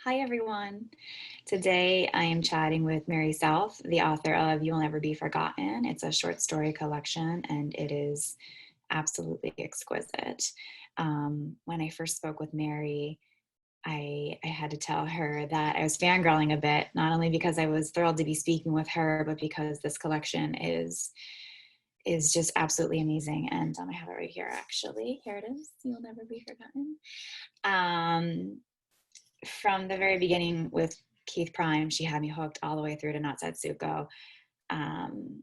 Hi, everyone. Today I am chatting with Mary South, the author of You'll Never Be Forgotten. It's a short story collection and it is absolutely exquisite. When I first spoke with Mary, I had to tell her that I was fangirling a bit, not only because I was thrilled to be speaking with her, but because this collection is just absolutely amazing. And I have it right here, actually. Here it is. You'll Never Be Forgotten. Um, from the very beginning with Keith Prime, she had me hooked all the way through to Not Setsuko. Um,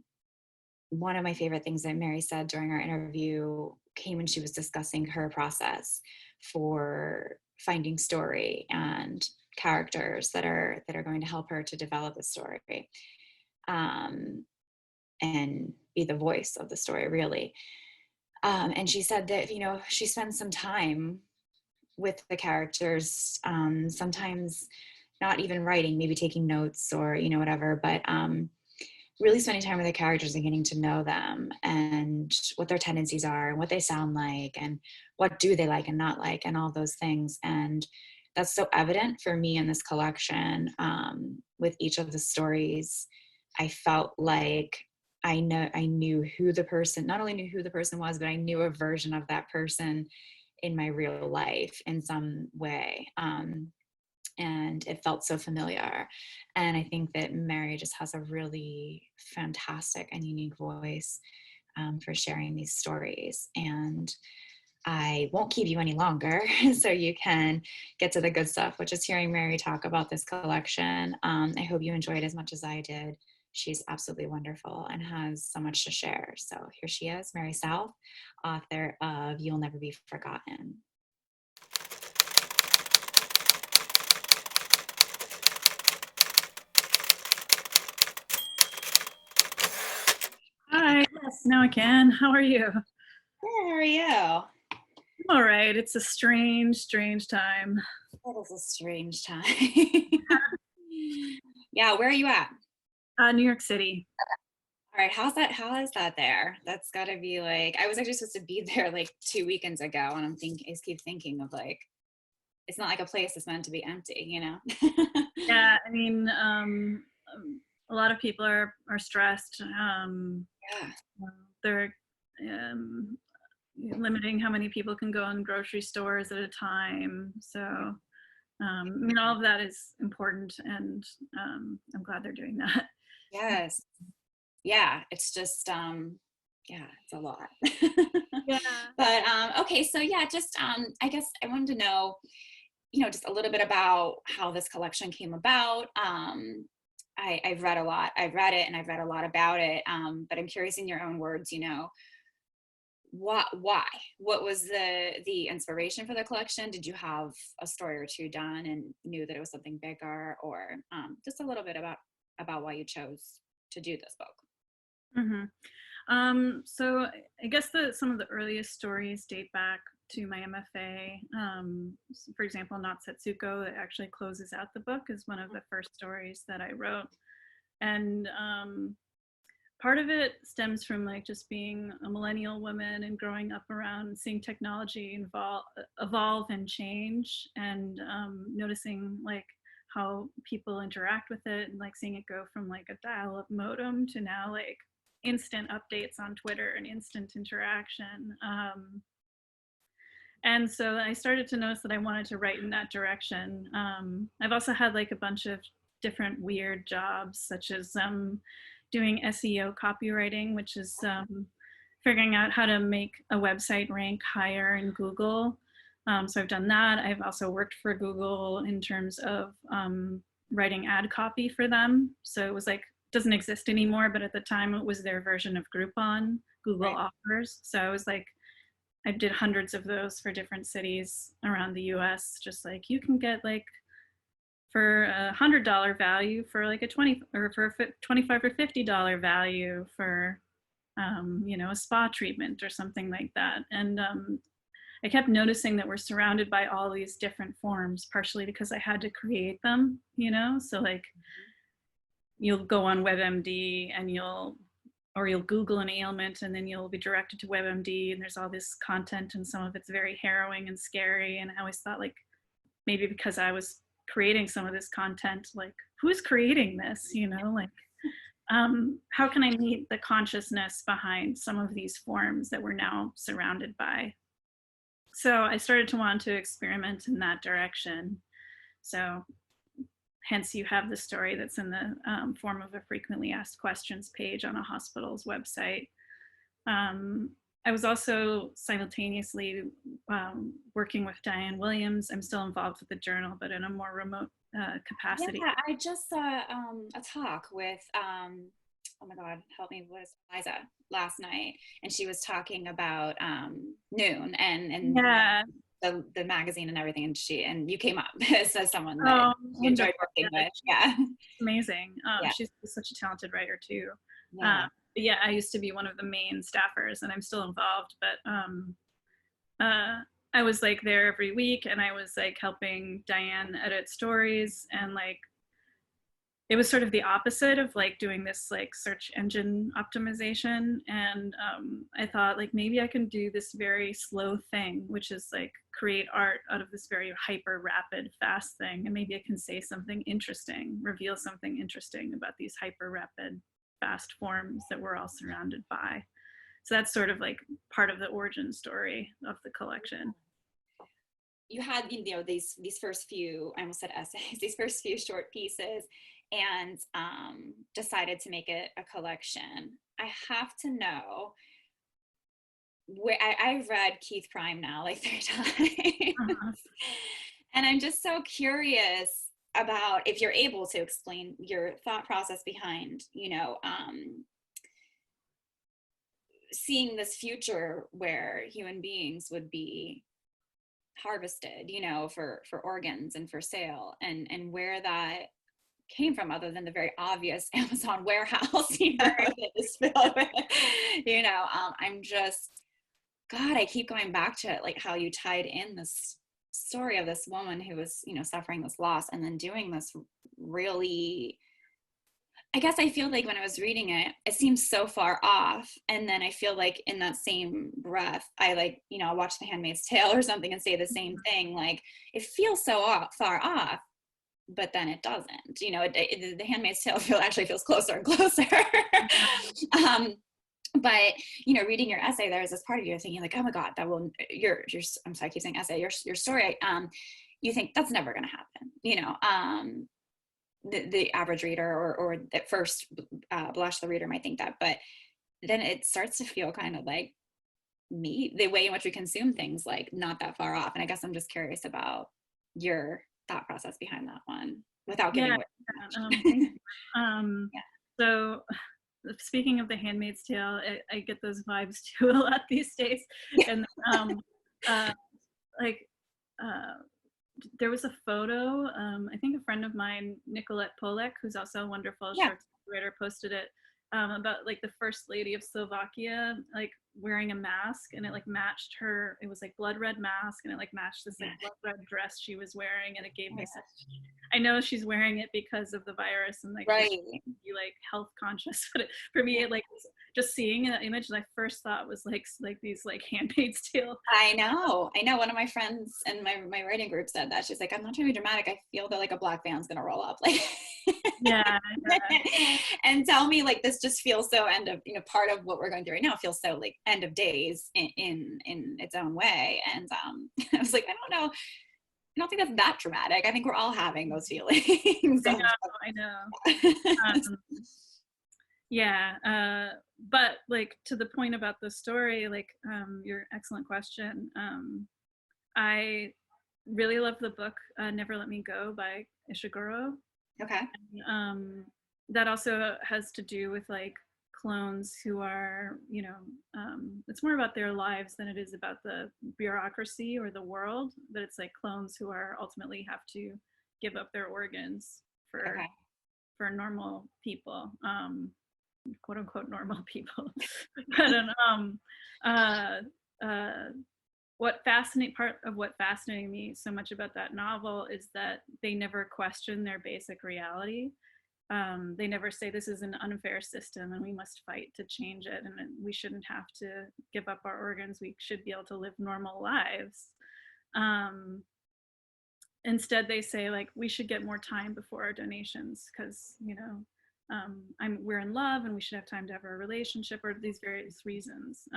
One of my favorite things that Mary said during our interview came when she was discussing her process for finding story and characters that are going to help her to develop the story, um, and be the voice of the story, really. And she said that she spends some time with the characters, sometimes not even writing, maybe taking notes or whatever, but really spending time with the characters and getting to know them and what their tendencies are and what they sound like and what do they like and not like and all those things. And that's so evident for me in this collection. With each of the stories, I felt like I knew who the person, not only knew who the person was, but I knew a version of that person in my real life in some way. And it felt so familiar. And I think that Mary just has a really fantastic and unique voice for sharing these stories. And I won't keep you any longer so you can get to the good stuff, which is hearing Mary talk about this collection. I hope you enjoyed as much as I did. She's absolutely wonderful and has so much to share. So here she is, Mary South, author of You'll Never Be Forgotten. Hi, yes, now I can. How are you? Hey, how are you? All right. It's a strange, strange time. That is a strange time. Yeah, where are you at? New York City. All right, how is that there? That's gotta be like, I was actually supposed to be there like 2 weekends ago, and I just keep thinking of like, it's not like a place that's meant to be empty, you know? Yeah, I mean, a lot of people are stressed. Yeah. They're um, limiting how many people can go in grocery stores at a time. So, I mean, all of that is important, and I'm glad they're doing that. Yes. Yeah, it's just yeah, it's a lot. Yeah. But okay, so yeah, just I guess I wanted to know, just a little bit about how this collection came about. I've read a lot. I've read it and I've read a lot about it. But I'm curious in your own words, why? What was the inspiration for the collection? Did you have a story or two done and knew that it was something bigger, or just a little bit about why you chose to do this book? hmm so I guess some of the earliest stories date back to my MFA. For example, Not Setsuko, that actually closes out the book, is one of the first stories that I wrote. And part of it stems from like just being a millennial woman and growing up around seeing technology evolve and change, and noticing like how people interact with it, and like seeing it go from like a dial-up modem to now like instant updates on Twitter and instant interaction. And so I started to notice that I wanted to write in that direction. I've also had like a bunch of different weird jobs, such as doing SEO copywriting, which is figuring out how to make a website rank higher in Google. So I've done that. I've also worked for Google in terms of writing ad copy for them. So it was like, doesn't exist anymore, but at the time it was their version of Groupon, Google Right. Offers. So I was like, I did hundreds of those for different cities around the US, just like you can get like for $100 value for like a 20 or for a 25 or $50 value for a spa treatment or something like that. And I kept noticing that we're surrounded by all these different forms, partially because I had to create them, so like you'll go on WebMD and you'll Google an ailment and then you'll be directed to WebMD, and there's all this content and some of it's very harrowing and scary. And I always thought like maybe because I was creating some of this content, like who's creating this, you know, like how can I meet the consciousness behind some of these forms that we're now surrounded by? So I started to want to experiment in that direction. So hence you have the story that's in the form of a frequently asked questions page on a hospital's website. I was also simultaneously working with Diane Williams. I'm still involved with the journal, but in a more remote capacity. Yeah, I just saw a talk with, oh my God, help me, was Liza last night, and she was talking about Noon and Yeah. the magazine and everything, and you came up as someone that Oh, you enjoyed wonderful. working Yeah, with. Yeah. amazing. Yeah. She's such a talented writer too. Yeah. But yeah, I used to be one of the main staffers, and I'm still involved. But I was like there every week, and I was like helping Diane edit stories, and like it was sort of the opposite of like doing this like search engine optimization. And I thought like maybe I can do this very slow thing, which is like create art out of this very hyper rapid fast thing, and maybe I can say something interesting, reveal something interesting about these hyper rapid fast forms that we're all surrounded by. So that's sort of like part of the origin story of the collection. You had, you know, these first few, I almost said essays, these first few short pieces, and decided to make it a collection. I have to know where I've read Keith Prime now like 3 times. Uh-huh. And I'm just so curious about if you're able to explain your thought process behind, you know, seeing this future where human beings would be harvested, you know, for organs and for sale, and where that came from, other than the very obvious Amazon warehouse, you know, Right. that is filled with, you know, I'm just, God, I keep going back to it, like how you tied in this story of this woman who was, you know, suffering this loss and then doing this really, I guess I feel like when I was reading it, it seems so far off. And then I feel like in that same breath, I like, you know, I'll watch The Handmaid's Tale or something and say the same thing. Like it feels so far off, but then it doesn't. You know, The Handmaid's Tale actually feels closer and closer. But you know, reading your essay, there was this part of you thinking like, oh my God, that will your I'm sorry, I keep saying essay, your story. You think that's never going to happen. You know, the average reader or at first blush, the reader might think that, but then it starts to feel kind of like the way in which we consume things, like not that far off. And I guess I'm just curious about your thought process behind that one without giving Yeah. away too much. Thank you. Yeah. So speaking of The Handmaid's Tale, I get those vibes too a lot these days. And uh, like there was a photo, I think a friend of mine, Nicolette Polek, who's also a wonderful Yeah. short writer, posted it about like the first lady of Slovakia, like wearing a mask, and it like matched her, it was like blood red mask, and it like matched this like blood red dress she was wearing, and it gave me such, I know she's wearing it because of the virus and like Right. she's be like health conscious, but for me it like just seeing that image, my first thought was like these like Handmaid's Tale. I know. One of my friends in my writing group said that. She's like, I'm not trying to be dramatic. I feel that like a black van's gonna roll up, like, Yeah, and tell me like this just feels so end of, you know, part of what we're going through right now feels so like end of days in its own way. And I was like, I don't know. I don't think that's that dramatic. I think we're all having those feelings. I know. Yeah, but like to the point about the story, like your excellent question. I really love the book Never Let Me Go by Ishiguro. Okay. That also has to do with like clones who are, you know, it's more about their lives than it is about the bureaucracy or the world, but it's like clones who are ultimately have to give up their organs for normal people, quote unquote normal people. But what fascinated me so much about that novel is that they never question their basic reality. They never say this is an unfair system and we must fight to change it, and we shouldn't have to give up our organs. We should be able to live normal lives. instead they say like we should get more time before our donations because we're in love and we should have time to have a relationship, or these various reasons.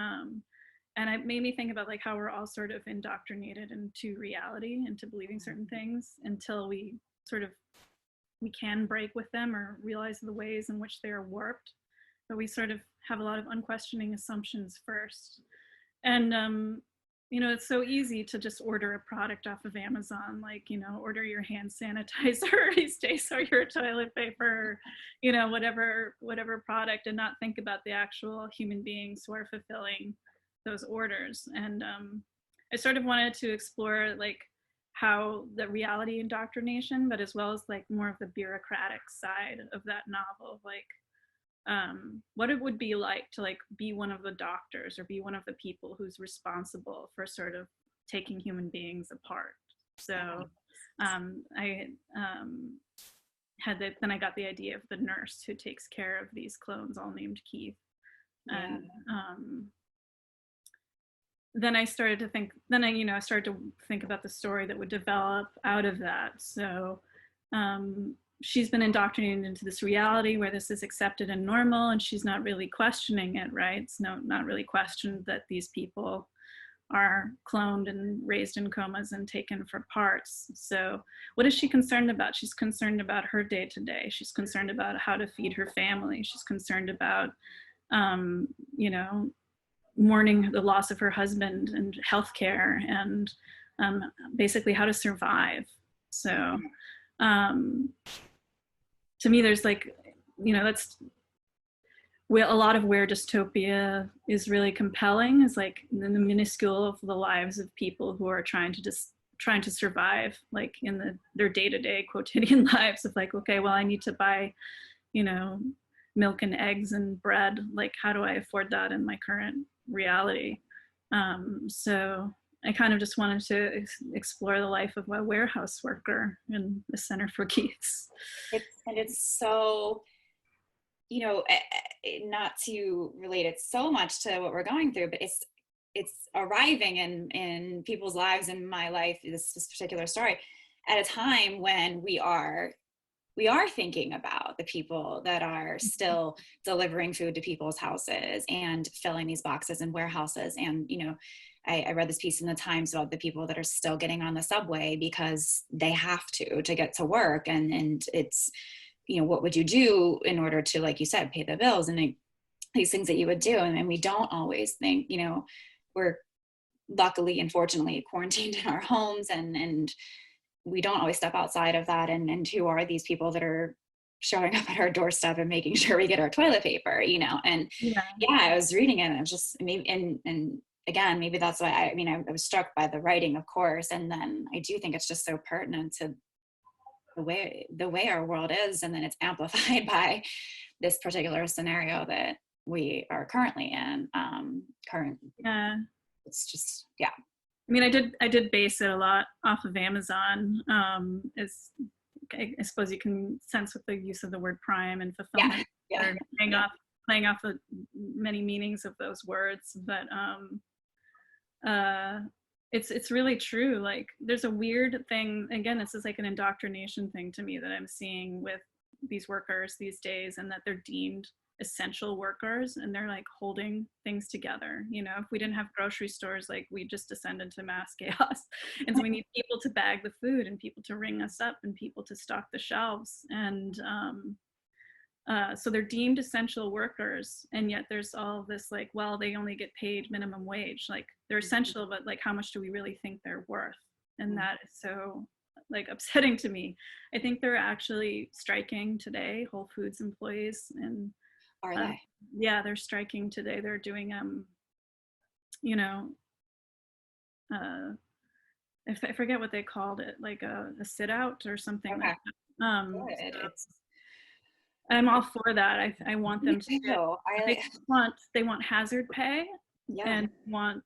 And it made me think about like how we're all sort of indoctrinated into reality, into believing certain things until we can break with them or realize the ways in which they are warped. But we sort of have a lot of unquestioning assumptions first. And it's so easy to just order a product off of Amazon, like, order your hand sanitizer these days, or your toilet paper, whatever product, and not think about the actual human beings who are fulfilling those orders. And I sort of wanted to explore like how the reality indoctrination, but as well as like more of the bureaucratic side of that novel, like what it would be like to like be one of the doctors or be one of the people who's responsible for sort of taking human beings apart. So I then I got the idea of the nurse who takes care of these clones, all named Keith. And then I started to think, I started to think about the story that would develop out of that. So she's been indoctrinated into this reality where this is accepted and normal, and she's not really questioning it, right? It's not really questioned that these people are cloned and raised in comas and taken for parts. So what is she concerned about? She's concerned about her day-to-day. She's concerned about how to feed her family. She's concerned about, mourning the loss of her husband and healthcare and basically how to survive. So to me, there's like, that's a lot of where dystopia is really compelling, is like in the minuscule of the lives of people who are trying to survive, like in their day-to-day quotidian lives of like, okay, well, I need to buy, milk and eggs and bread. Like, how do I afford that in my current reality? So I kind of just wanted to explore the life of a warehouse worker in the Center for Keiths. It's so, not to relate it so much to what we're going through, but it's arriving in people's lives, in my life, this particular story, at a time when we are thinking about the people that are still delivering food to people's houses and filling these boxes in warehouses. And, I read this piece in the Times about the people that are still getting on the subway because they have to get to work. And it's, what would you do in order to, like you said, pay the bills and these things that you would do. And we don't always think, we're luckily and fortunately quarantined in our homes, and we don't always step outside of that. And who are these people that are showing up at our doorstep and making sure we get our toilet paper, and I was reading it and I was just maybe, and again, maybe that's why I was struck by the writing, of course. And then I do think it's just so pertinent to the way our world is. And then it's amplified by this particular scenario that we are currently in. It's just, I did base it a lot off of Amazon. I suppose you can sense with the use of the word prime and fulfillment, playing off the many meanings of those words. But it's really true. Like, there's a weird thing, again, this is like an indoctrination thing to me that I'm seeing with these workers these days, and that they're deemed essential workers and they're like holding things together. If we didn't have grocery stores, like, we just descend into mass chaos. And so we need people to bag the food and people to ring us up and people to stock the shelves. And so they're deemed essential workers, and yet there's all this like, well, they only get paid minimum wage. Like, they're essential, but like, how much do we really think they're worth? And that is so like upsetting to me. I think they're actually striking today, Whole Foods employees, and are they? Yeah, they're striking today. They're doing I forget what they called it, like a sit out or something. Okay. Like that. I'm all for that. I want them to. They want hazard pay. Yeah. And want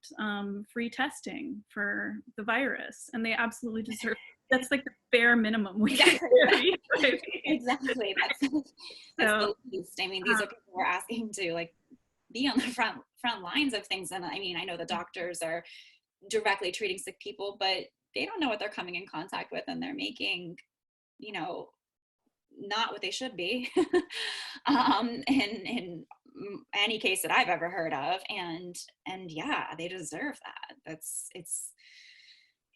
free testing for the virus, and they absolutely deserve. That's like the bare minimum we can do. Exactly. That's the least. These are people we're asking to like be on the front lines of things. And I know the doctors are directly treating sick people, but they don't know what they're coming in contact with, and they're making, you know, not what they should be in any case that I've ever heard of. And yeah, they deserve that. It's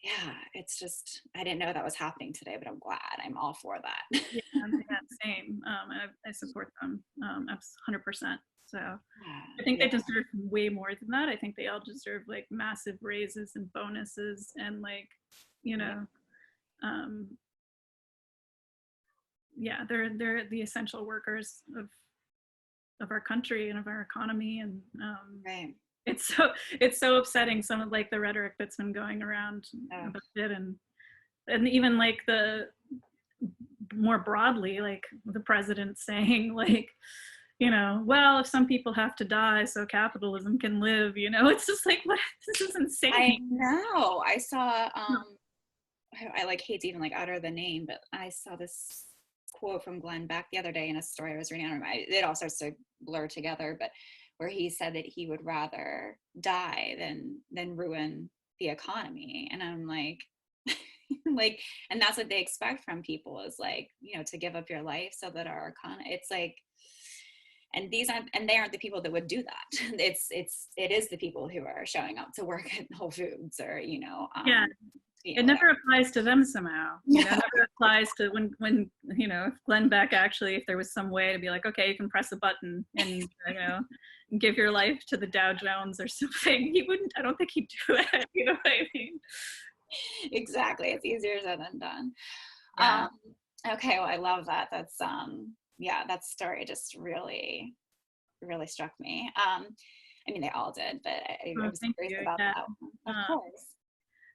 yeah, it's just, I didn't know that was happening today, but I'm glad. I'm all for that. Yeah, yeah, same. I support them 100%. So I think they Yeah, deserve way more than that. I think they all deserve like massive raises and bonuses and like, you yeah, know, um, yeah, they're the essential workers of our country and of our economy. And right. it's so upsetting, some of like the rhetoric that's been going around Oh, about it, and even like the more broadly, like the president saying like, you know, well, if some people have to die so capitalism can live, you know, it's just like, what? This is I insane. know. I saw I like hate to even like utter the name, but I saw this quote from Glenn Beck the other day in a story I was reading. I don't know, it all starts to blur together, but where he said that he would rather die than ruin the economy. And I'm like, like, and that's what they expect from people, is like, you know, to give up your life so that our economy. It's like, and they aren't the people that would do that. It is the people who are showing up to work at Whole Foods, or Yeah, it never whatever. applies to them somehow. You know, it never applies to when you know, if Glenn Beck actually, if there was some way to be like, okay, you can press a button and, you know, give your life to the Dow Jones or something, he wouldn't. I don't think he'd do it. You know what I mean? Exactly, it's easier said than done. Yeah. um okay, well, I love that. That's yeah, that story just really really struck me. I mean, they all did, but I Oh, was thank curious you. about Yeah. that one. Of Um, course.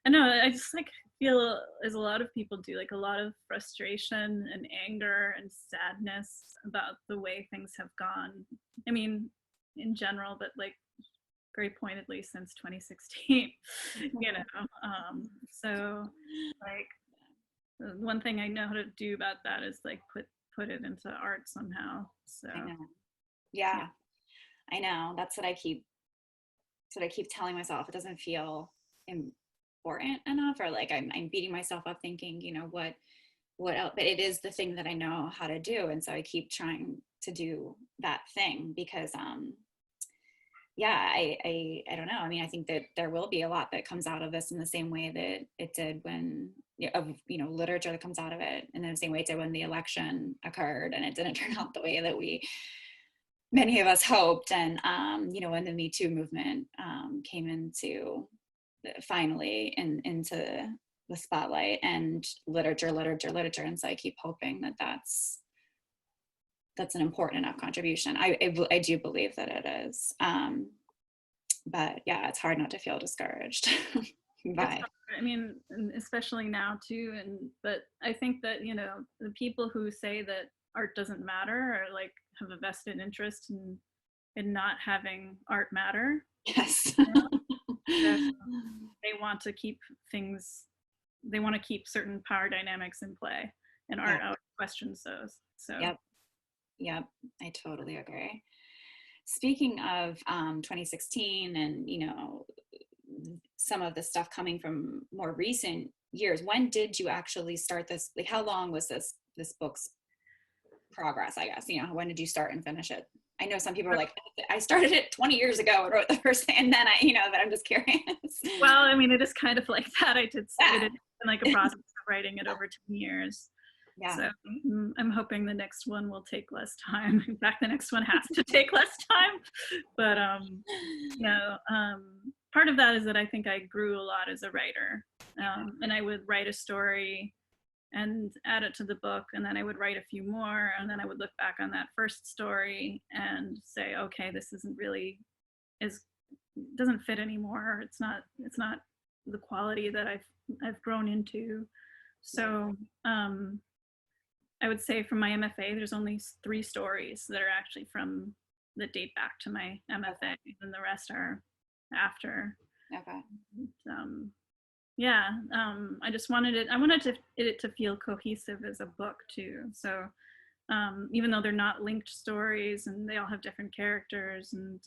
I know. I just like feel, as a lot of people do, like a lot of frustration and anger and sadness about the way things have gone. I mean, in general, but like very pointedly since 2016. You know. So like one thing I know how to do about that is like put it into art somehow. So I know. yeah. Yeah, I know. That's what I keep telling myself. It doesn't feel important enough, or like I'm beating myself up thinking, you know, what else, but it is the thing that I know how to do. And so I keep trying to do that thing, because yeah, I don't know. I mean, I think that there will be a lot that comes out of this in the same way that it did when, of, you know, literature that comes out of it, and in the same way it did when the election occurred and it didn't turn out the way that many of us hoped. And you know, when the Me Too movement came into finally into the spotlight, and literature. And so I keep hoping that that's an important enough contribution. I do believe that it is. But yeah, it's hard not to feel discouraged It's by. hard. I mean, and especially now too. And but I think that, you know, the people who say that art doesn't matter are like have a vested interest in not having art matter. Yes. You know? So they want to keep things. They want to keep certain power dynamics in play, and Yeah. art out questions those. So Yep. Yep. I totally agree. Speaking of 2016, and you know, some of the stuff coming from more recent years, when did you actually start this? Like, how long was this book's progress, I guess? You know, when did you start and finish it? I know some people are like, I started it 20 years ago and wrote the first thing, and then I, you know, but I'm just curious. well, I mean, it is kind of like that. It Yeah. is like a process of writing it over 10 years. Yeah. So I'm hoping the next one will take less time. In fact, the next one has to take less time. But you know, part of that is that I think I grew a lot as a writer, and I would write a story and add it to the book, and then I would write a few more, and then I would look back on that first story and say, okay, this isn't really is doesn't fit anymore. It's not the quality that I've grown into. Right. So I would say from my MFA, there's only 3 stories that are actually from that date back to my MFA, and the rest are after. Okay. Yeah, I just wanted it. I wanted it to feel cohesive as a book too. So even though they're not linked stories and they all have different characters, and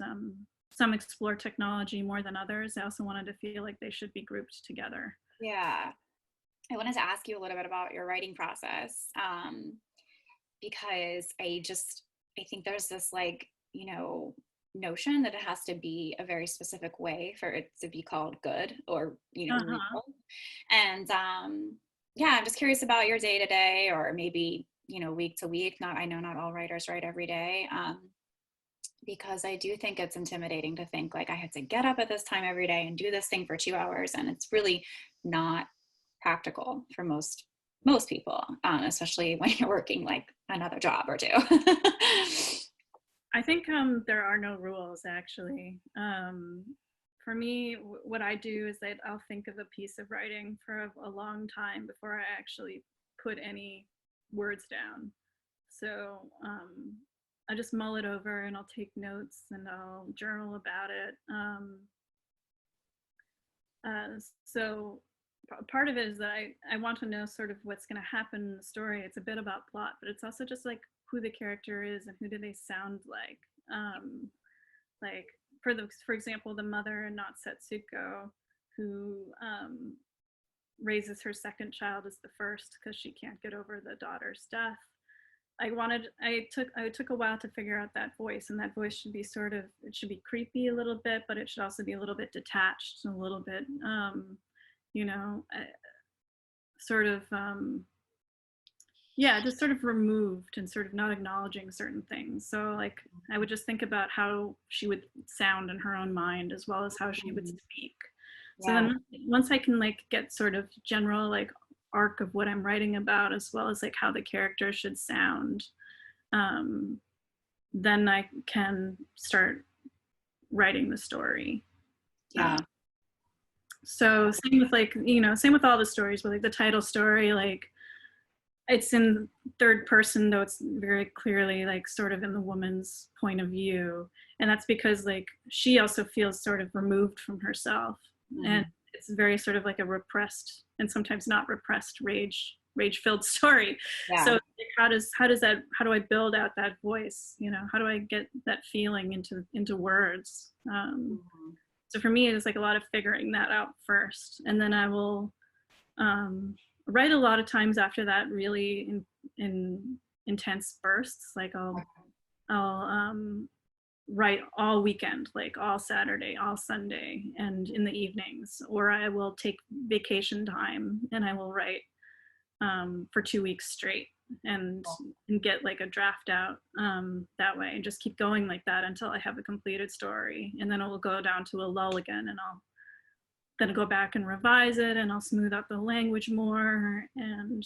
some explore technology more than others, I also wanted to feel like they should be grouped together. Yeah. I wanted to ask you a little bit about your writing process, because I think there's this like, notion that it has to be a very specific way for it to be called good or, Uh-huh. real. And yeah, I'm just curious about your day to day, or maybe, week to week. I know not all writers write every day. Because I do think it's intimidating to think like I had to get up at this time every day and do this thing for 2 hours, and it's really not practical for most people, especially when you're working like another job or two. I think there are no rules actually. For me, what I do is that I'll think of a piece of writing for a long time before I actually put any words down. So I just mull it over and I'll take notes and I'll journal about it. So part of it is that I want to know sort of what's going to happen in the story. It's a bit about plot, but it's also just like who the character is and who do they sound like. Like for example, the mother in Not Setsuko, who raises her second child as the first because she can't get over the daughter's death. I took a while to figure out that voice, and that voice should be it should be creepy a little bit, but it should also be a little bit detached and a little bit you know sort of yeah, just sort of removed and sort of not acknowledging certain things. So like I would just think about how she would sound in her own mind as well as how she would Mhm. speak. So Yeah. then once I can like get sort of general like arc of what I'm writing about as well as like how the character should sound, um, then I can start writing the story. Uh, Yeah. so same with like, same with all the stories, but like the title story, like it's in third person, though it's very clearly like sort of in the woman's point of view. And that's because like she also feels sort of removed from herself. And Mhm. it's very sort of like a repressed and sometimes not repressed rage filled story. So Yeah. like, how do I build out that voice? How do I get that feeling into words? Mhm. So for me, it's like a lot of figuring that out first, and then I will um, write a lot of times after that, really in intense bursts. Like I'll write all weekend, like all Saturday, all Sunday, and in the evenings, or I will take vacation time and I will write for 2 weeks straight and and get like a draft out that way, and just keep going like that until I have a completed story, and then it will go down to a lull again, and I'll then go back and revise it, and I'll smooth out the language more, and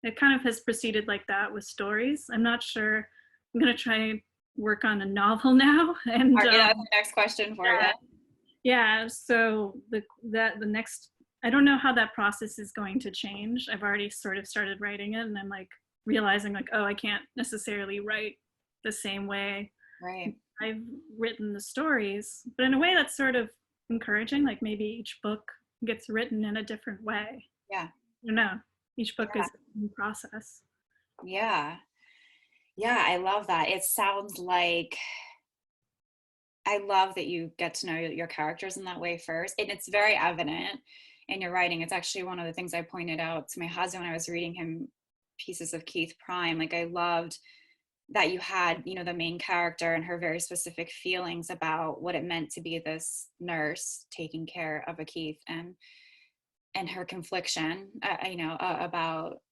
it kind of has proceeded like that with stories. I'm not sure. I'm gonna try work on a novel now, and Yeah, that's the next question for you. yeah, yeah. So the next, I don't know how that process is going to change. I've already sort of started writing it, and I'm like realizing like, oh, I can't necessarily write the same way Right. I've written the stories, but in a way that's sort of encouraging. Like maybe each book gets written in a different way. Yeah. I don't know. Each book Yeah. is a new process. Yeah. Yeah. I love that. It sounds like I love that you get to know your characters in that way first. And it's very evident in your writing. It's actually one of the things I pointed out to my husband when I was reading him pieces of Keith Prime. Like I loved that you had, the main character and her very specific feelings about what it meant to be this nurse taking care of a Keith, and her confliction,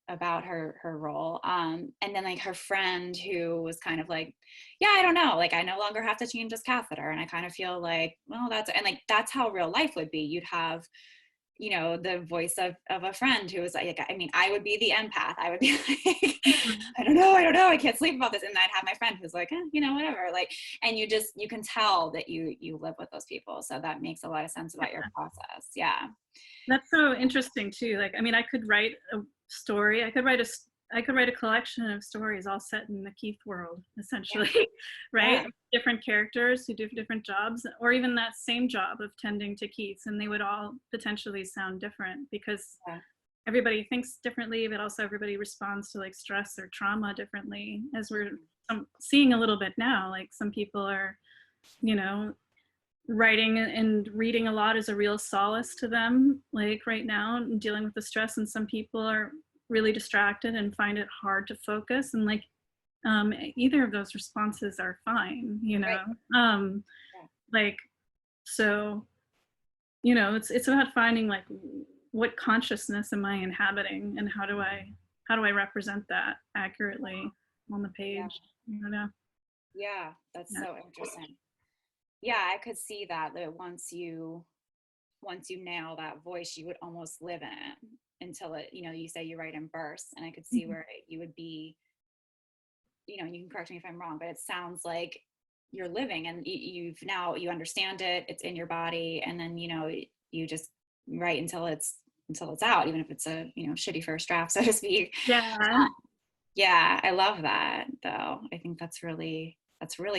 about her role, and then like her friend who was kind of like, yeah, I don't know, like I no longer have to change this catheter, and I kind of feel like, well, that's how real life would be. You'd have, the voice of a friend who was like, I mean, I would be the empath. I would be like, Mhm. I don't know, I can't sleep about this, and I'd have my friend who's like, whatever, like, and you can tell that you live with those people, so that makes a lot of sense about your process. Yeah. That's so interesting too. Like, I mean, I could write a story. I could write a collection of stories all set in the Keith world, essentially, Yeah. right? Different characters who do different jobs, or even that same job of tending to Keiths, and they would all potentially sound different because Yeah. everybody thinks differently, but also everybody responds to like stress or trauma differently, as we're seeing a little bit now. Like some people are, you know, writing and reading a lot is a real solace to them. Like right now, dealing with the stress, and some people are really distracted and find it hard to focus. And like either of those responses are fine, you Right. know. Um, Yeah. like so, you know, it's about finding like what consciousness am I inhabiting, and how do I represent that accurately on the Yeah. page? You know. Yeah. That's Yeah. so interesting. Yeah, I could see that once you nail that voice, you would almost live in it until it, you say you write in bursts, and I could see Mhm. where you would be, you can correct me if I'm wrong, but it sounds like you're living and you understand it, it's in your body, and then, you just write until it's out, even if it's a, shitty first draft, so to speak. Yeah. Yeah, I love that though. I think that's really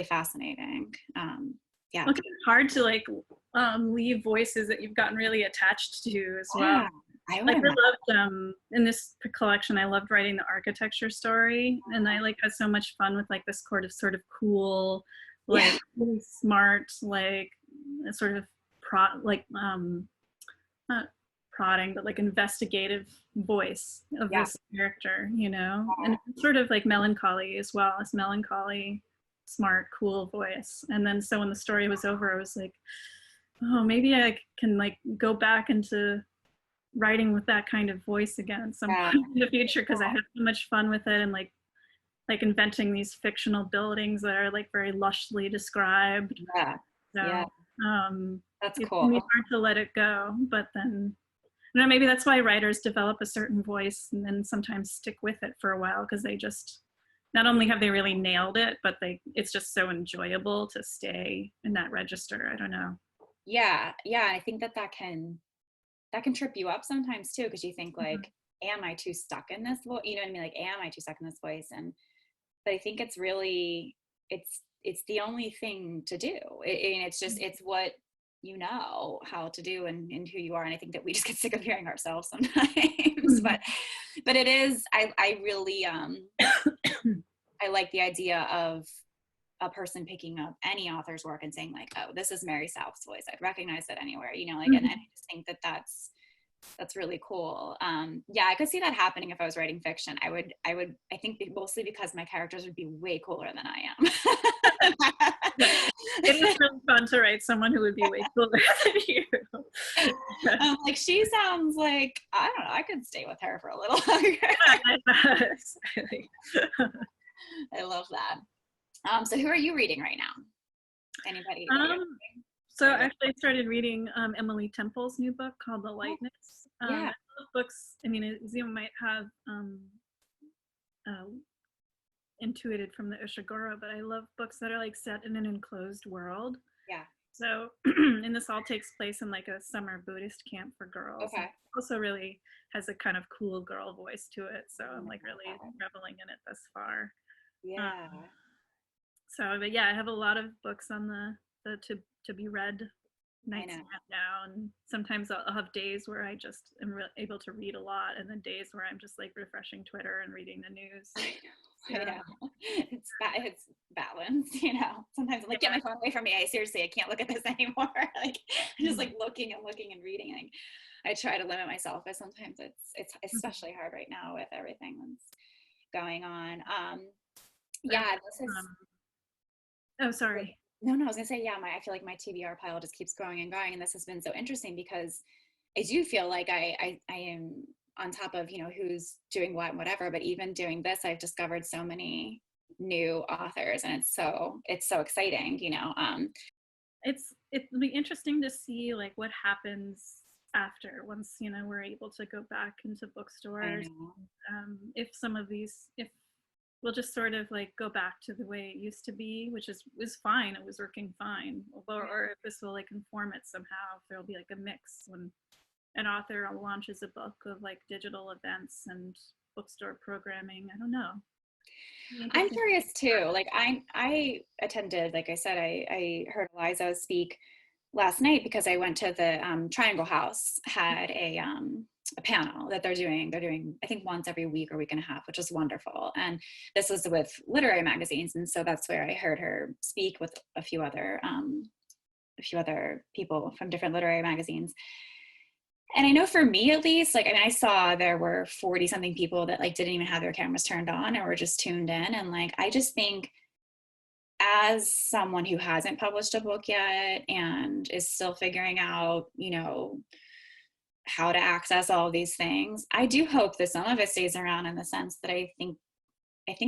fascinating. Yeah. Look, it's hard to like leave voices that you've gotten really attached to as well. Yeah, I would Like I imagine. loved in this collection, I loved writing the architecture story, and I like had so much fun with like this sort of cool, Yeah. like really smart, like sort of like not prodding, but like investigative voice of Yeah. this character, and it's sort of like melancholy as well. It's melancholy, smart, cool voice. And then so when the story was over, I was like, oh, maybe I can like go back into writing with that kind of voice again at some Yeah. point in the future, because I had so much fun with it, and like inventing these fictional buildings that are like very lushly described. Yeah. Yeah. So That's it cool. can be hard to let it go, but then maybe that's why writers develop a certain voice and then sometimes stick with it for a while, because they just not only have they really nailed it, but it's just so enjoyable to stay in that register. I don't know. Yeah. Yeah. I think that can trip you up sometimes too, because you think Mhm. like, am I too stuck in this voice? You know what I mean? Like, am I too stuck in this voice? But I think it's really, it's the only thing to do. And it's just, it's what you know how to do, and who you are. And I think that we just get sick of hearing ourselves sometimes, Mhm. but it is, I really, I like the idea of a person picking up any author's work and saying like, oh, this is Mary South's voice. I'd recognize it anywhere, like, and I Mhm. just think that that's really cool. Yeah, I could see that happening if I was writing fiction. I think mostly because my characters would be way cooler than I Yeah. It is am. really fun to write someone who would be way cooler than you. I'm like, she sounds like, I don't know, I could stay with her for a little longer. I love that. So who are you reading right now? Anybody that you're um, so or actually I started reading Emily Temple's new book called The oh, Lightness. I yeah, love books. I mean, you might have uh, intuited from the Ushiguro, but I love books that are like set in an enclosed world. yeah. So, and this all takes place in like a summer Buddhist camp for girls, and Okay. also really has a kind of cool girl voice to it. So Oh I'm my like really God. reveling in it thus far. Um, Yeah, so, but yeah, I have a lot of books on the to be read I nights know. now, and sometimes I'll have days where I just am able to read a lot, and then days where I'm just like refreshing Twitter and reading the news. I Yeah. know. It's balance, Sometimes I'm like, get my phone away from me. I can't look at this anymore. Like, I'm just Mhm. like looking and looking and reading. Like, I try to limit myself, but sometimes it's especially hard right now with everything that's going on. So, Yeah, this is um, oh, sorry. no, I was gonna say, yeah, I feel like my TBR pile just keeps growing and growing, and this has been so interesting because I do feel like I am on top of, who's doing what and whatever, but even doing this, I've discovered so many new authors, and it's so exciting, It'll be interesting to see like what happens after, once we're able to go back into I bookstores. know. If some of these, if we'll just sort of like go back to the way it used to be, which is fine, it was working fine, or if this will like inform it somehow, if there'll be like a mix when an author launches a book of like digital events and bookstore programming. I don't know. It'll be I'm interesting. curious too. Like I attended, like I said, I heard Eliza speak last night because I went to the Triangle House had a panel that they're doing. They're doing, I think, once every week or week and a half, which is wonderful. And this was with literary magazines, and so that's where I heard her speak with a few other a few other people from different literary magazines. And I know for me, at least, like, I mean, I saw there were 40 something people that like didn't even have their cameras turned on or were just tuned in. And like, I just think as someone who hasn't published a book yet and is still figuring out, you know, how to access all these things, I do hope that some of it stays around, in the sense that I think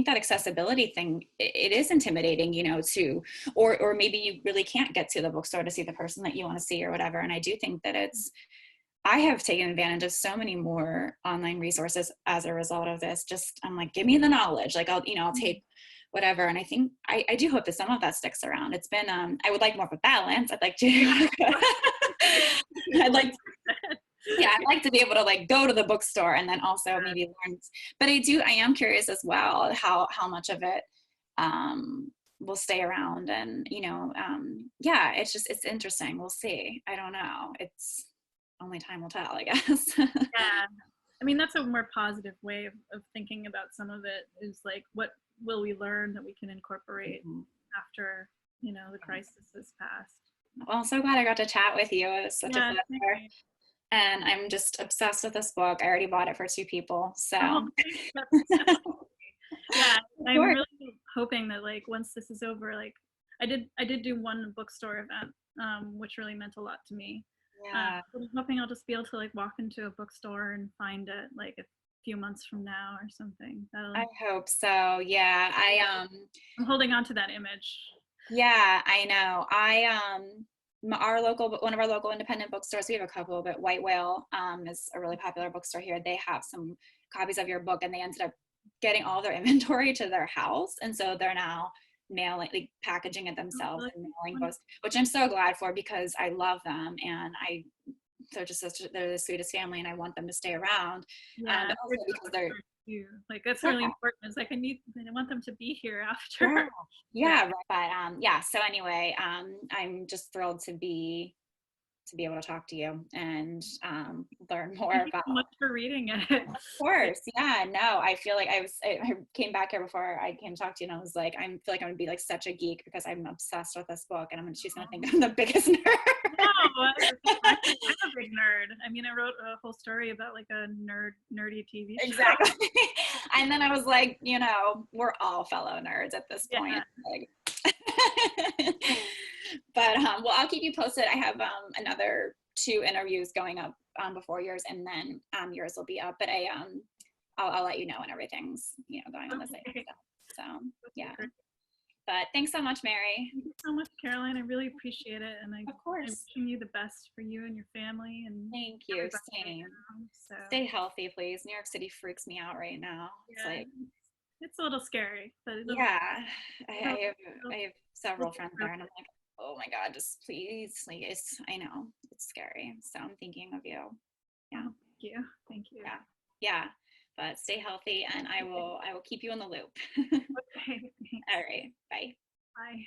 that accessibility thing, it is intimidating, you know, to, or maybe you really can't get to the bookstore to see the person that you want to see or whatever. And I do think that I have taken advantage of so many more online resources as a result of this. Just, I'm like, give me the knowledge. Like, I'll take whatever. And I think, I do hope that some of that sticks around. It's been, I would like more of a balance. I'd like to, I'd like, yeah, I'd like to be able to like go to the bookstore and then also maybe learn. But I am curious as well how much of it will stay around. And, you know, yeah, it's interesting. We'll see. I don't know. It's only time will tell, I guess. Yeah. I mean, that's a more positive way of thinking about some of it, is like, what will we learn that we can incorporate after, you know, the crisis has passed. Well, I'm so glad I got to chat with you. It was such a pleasure. Okay. And I'm just obsessed with this book. I already bought it for 2 people. So Oh, yeah, I'm really hoping that like once this is over, like I did do one bookstore event, which really meant a lot to me. yeah. I'm hoping I'll just be able to like walk into a bookstore and find it like a few months from now or something. I hope so. Yeah. I'm holding on to that image. Yeah, I know. One of our local independent bookstores, we have a couple, but White Whale is a really popular bookstore here. They have some copies of your book, and they ended up getting all their inventory to their house. And so they're now mailing, like packaging it themselves and mailing books, which I'm so glad for, because I love them. And they're the sweetest family, and I want them to stay around. Yeah, but also because they're, like that's really important. It's like I want them to be here after. yeah, right. But yeah, so anyway, I'm just thrilled to be able to talk to you and learn more Thank you about. so much for reading it. Of course, yeah. No, I feel like I came back here before I came to talk to you, and I was like, I feel like I'm gonna be like such a geek because I'm obsessed with this book, and she's gonna think I'm the biggest nerd. No, I'm a big nerd. I mean, I wrote a whole story about like a nerdy TV show. Exactly. And then I was like, you know, we're all fellow nerds at this point. Like, but well, I'll keep you posted. I have another 2 interviews going up before yours, and then yours will be up. But I'll let you know when everything's, you know, going on the site. So yeah. But thanks so much, Mary. Thank you so much, Caroline. I really appreciate it, and Of course. I'm wishing you the best for you and your family. And thank you. Same. So. Stay healthy, please. New York City freaks me out right now. It's like, it's a little scary, but yeah, I have several friends there, and I'm like, oh my God, just please, like, I know it's scary. So I'm thinking of you. Yeah. Thank you. Yeah. But stay healthy, and I will keep you in the loop. Okay. All right. Bye. Bye.